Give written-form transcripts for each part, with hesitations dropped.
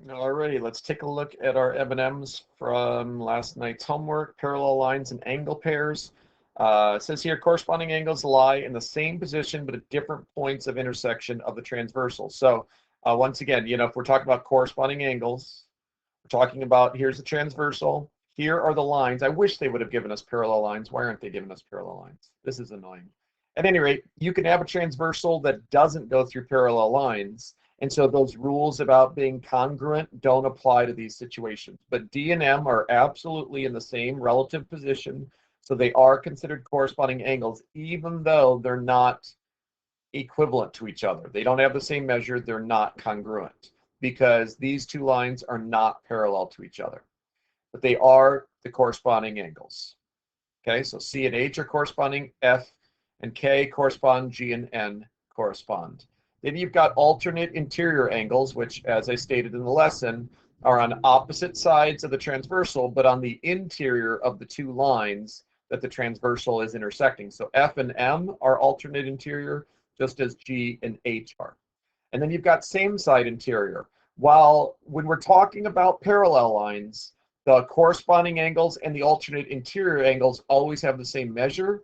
Alrighty, let's take a look at our M&Ms from last night's homework, parallel lines and angle pairs. It says here corresponding angles lie in the same position but at different points of intersection of the transversal. So once again, if we're talking about corresponding angles, we're talking about here's the transversal, here are the lines. I wish they would have given us parallel lines. Why aren't they giving us parallel lines? This is annoying. At any rate, you can have a transversal that doesn't go through parallel lines. And so those rules about being congruent don't apply to these situations. But D and M are absolutely in the same relative position. So they are considered corresponding angles, even though they're not equivalent to each other. They don't have the same measure. They're not congruent because these two lines are not parallel to each other. But they are the corresponding angles. Okay, so C and H are corresponding, F and K correspond, G and N correspond. Then you've got alternate interior angles, which, as I stated in the lesson, are on opposite sides of the transversal, but on the interior of the two lines that the transversal is intersecting. So F and M are alternate interior, just as G and H are. And then you've got same side interior. While when we're talking about parallel lines, the corresponding angles and the alternate interior angles always have the same measure.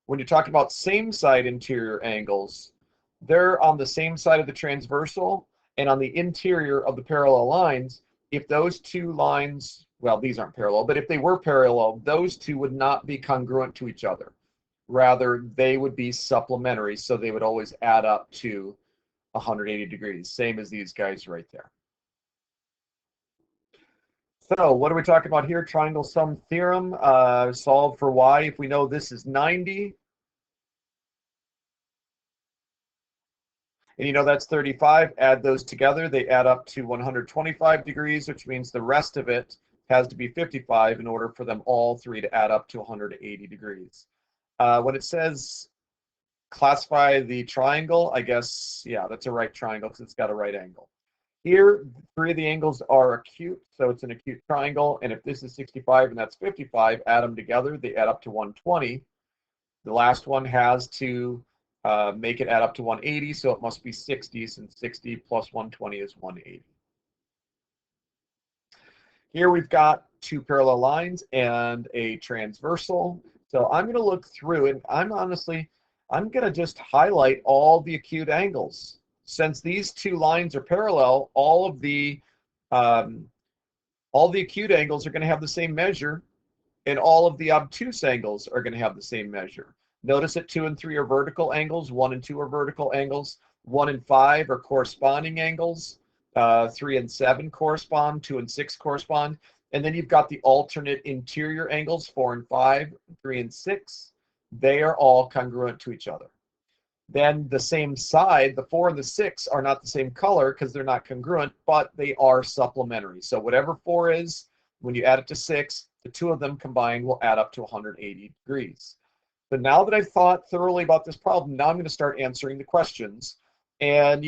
When you're talking about same side interior angles, they're on the same side of the transversal and on the interior of the parallel lines. If those two lines, well, these aren't parallel, but if they were parallel, those two would not be congruent to each other. Rather, they would be supplementary, so they would always add up to 180 degrees, same as these guys right there. So what are we talking about here? Triangle sum theorem. Solve for y. If we know this is 90, and that's 35, add those together. They add up to 125 degrees, which means the rest of it has to be 55 in order for them all three to add up to 180 degrees. When it says classify the triangle, I guess, yeah, that's a right triangle because it's got a right angle. Here, three of the angles are acute, so it's an acute triangle. And if this is 65 and that's 55, add them together, they add up to 120. The last one has to make it add up to 180, so it must be 60, since 60 plus 120 is 180. Here we've got two parallel lines and a transversal. So I'm going to look through, and I'm going to just highlight all the acute angles. Since these two lines are parallel, all the acute angles are going to have the same measure, and all of the obtuse angles are going to have the same measure. Notice that 2 and 3 are vertical angles, 1 and 2 are vertical angles, 1 and 5 are corresponding angles, 3 and 7 correspond, 2 and 6 correspond, and then you've got the alternate interior angles, 4 and 5, 3 and 6. They are all congruent to each other. Then the same side, the 4 and the 6 are not the same color because they're not congruent, but they are supplementary. So whatever 4 is, when you add it to 6, the two of them combined will add up to 180 degrees. But now that I've thought thoroughly about this problem, now I'm going to start answering the questions. And,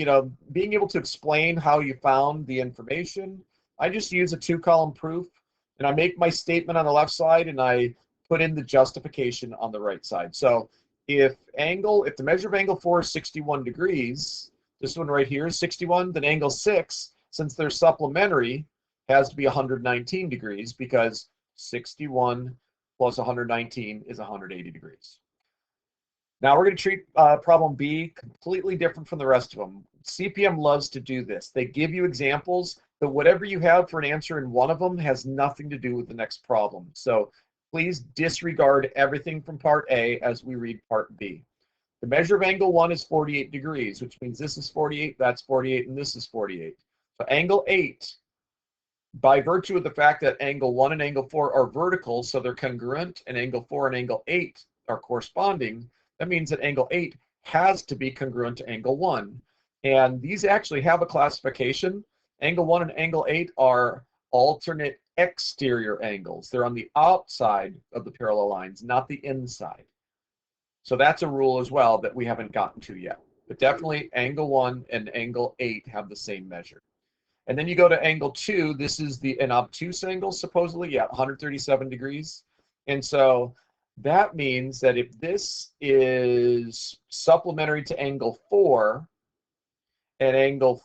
being able to explain how you found the information, I just use a 2-column proof, and I make my statement on the left side, and I put in the justification on the right side. So if the measure of angle 4 is 61 degrees, this one right here is 61, then angle 6, since they're supplementary, has to be 119 degrees because 61 plus 119 is 180 degrees. Now we're going to treat problem B completely different from the rest of them. CPM loves to do this. They give you examples, but whatever you have for an answer in one of them has nothing to do with the next problem. So please disregard everything from part A as we read part B. The measure of angle 1 is 48 degrees, which means this is 48, that's 48, and this is 48. So angle 8, by virtue of the fact that angle 1 and angle 4 are vertical, so they're congruent, and angle 4 and angle 8 are corresponding, that means that angle 8 has to be congruent to angle 1. And these actually have a classification. Angle 1 and angle 8 are alternate exterior angles. They're on the outside of the parallel lines, not the inside. So that's a rule as well that we haven't gotten to yet. But definitely angle 1 and angle 8 have the same measure. And then you go to angle 2. This is an obtuse angle, supposedly, 137 degrees. And so that means that if this is supplementary to angle 4, and angle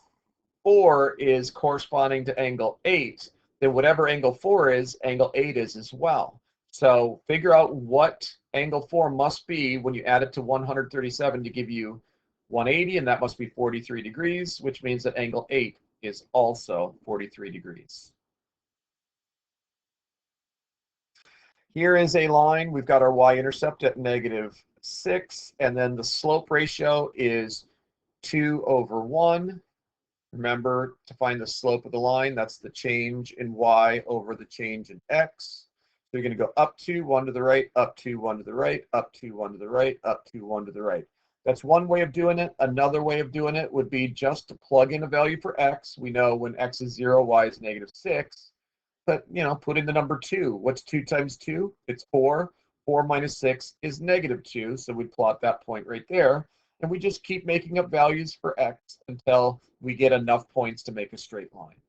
4 is corresponding to angle 8, then whatever angle 4 is, angle 8 is as well. So figure out what angle 4 must be when you add it to 137 to give you 180, and that must be 43 degrees, which means that angle 8 is also 43 degrees. Here is a line. We've got our y-intercept at -6, and then the slope ratio is 2/1. Remember, to find the slope of the line, that's the change in y over the change in x. So you're going to go up 2, 1 to the right, up 2, 1 to the right, up 2, 1 to the right, up 2, 1 to the right. That's one way of doing it. Another way of doing it would be just to plug in a value for x. We know when x is 0, y is -6. But, put in the number 2. What's 2 times 2? It's 4. 4 minus 6 is -2. So we plot that point right there. And we just keep making up values for x until we get enough points to make a straight line.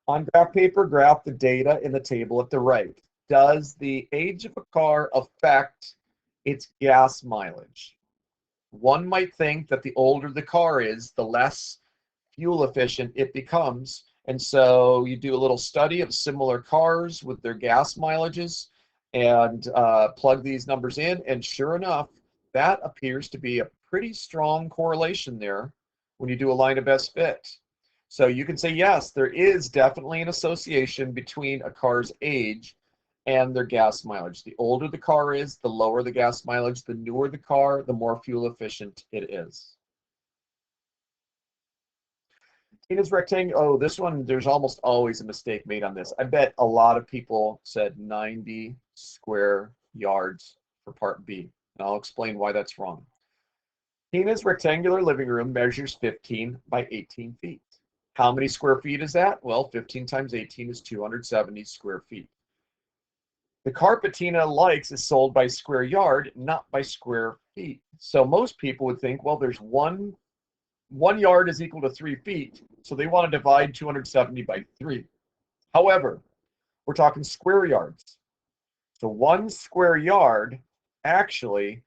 On graph paper, graph the data in the table at the right. Does the age of a car affect its gas mileage? One might think that the older the car is, the less fuel efficient it becomes. And so you do a little study of similar cars with their gas mileages and plug these numbers in. And sure enough, that appears to be a pretty strong correlation there when you do a line of best fit. So you can say, yes, there is definitely an association between a car's age and their gas mileage. The older the car is, the lower the gas mileage. The newer the car, the more fuel efficient it is. Tina's rectangle. Oh, this one, there's almost always a mistake made on this. I bet a lot of people said 90 square yards for part B. And I'll explain why that's wrong. Tina's rectangular living room measures 15 by 18 feet. How many square feet is that? Well, 15 times 18 is 270 square feet. The carpet Tina likes is sold by square yard, not by square feet. So most people would think, well, there's one yard is equal to 3 feet, so they want to divide 270 by 3. However, we're talking square yards. So 1 square yard actually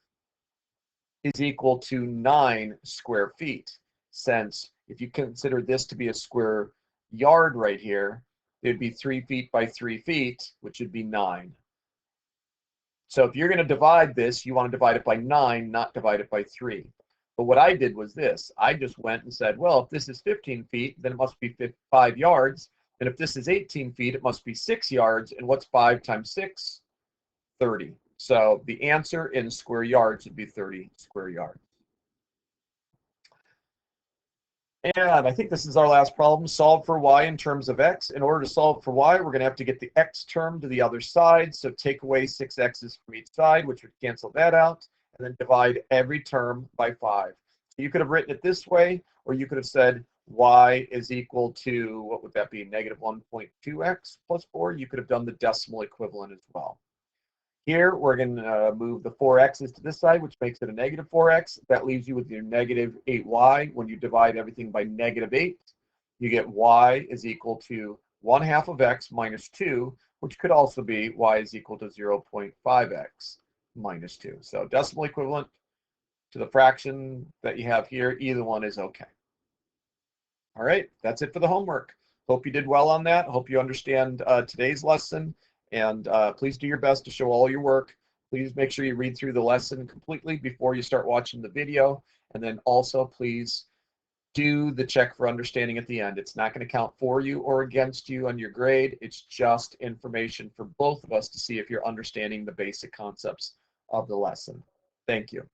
is equal to 9 square feet, since if you consider this to be a square yard right here, it'd be 3 feet by 3 feet, which would be 9. So if you're going to divide this, you want to divide it by 9, not divide it by 3. But what I did was this. I just went and said, well, if this is 15 feet, then it must be 5 yards. And if this is 18 feet, it must be 6 yards. And what's 5 times 6? 30. So the answer in square yards would be 30 square yards. And I think this is our last problem. Solve for y in terms of x. In order to solve for y, we're going to have to get the x term to the other side. So take away 6 x's from each side, which would cancel that out, and then divide every term by 5. So you could have written it this way, or you could have said y is equal to, what would that be, -1.2x plus 4. You could have done the decimal equivalent as well. Here, we're going to move the 4x's to this side, which makes it a -4x. That leaves you with your -8y. When you divide everything by -8, you get y is equal to 1/2 of x minus 2, which could also be y is equal to 0.5x minus 2. So decimal equivalent to the fraction that you have here, either one is okay. All right, that's it for the homework. Hope you did well on that. Hope you understand today's lesson. And please do your best to show all your work. Please make sure you read through the lesson completely before you start watching the video. And then also, please do the check for understanding at the end. It's not going to count for you or against you on your grade. It's just information for both of us to see if you're understanding the basic concepts of the lesson. Thank you.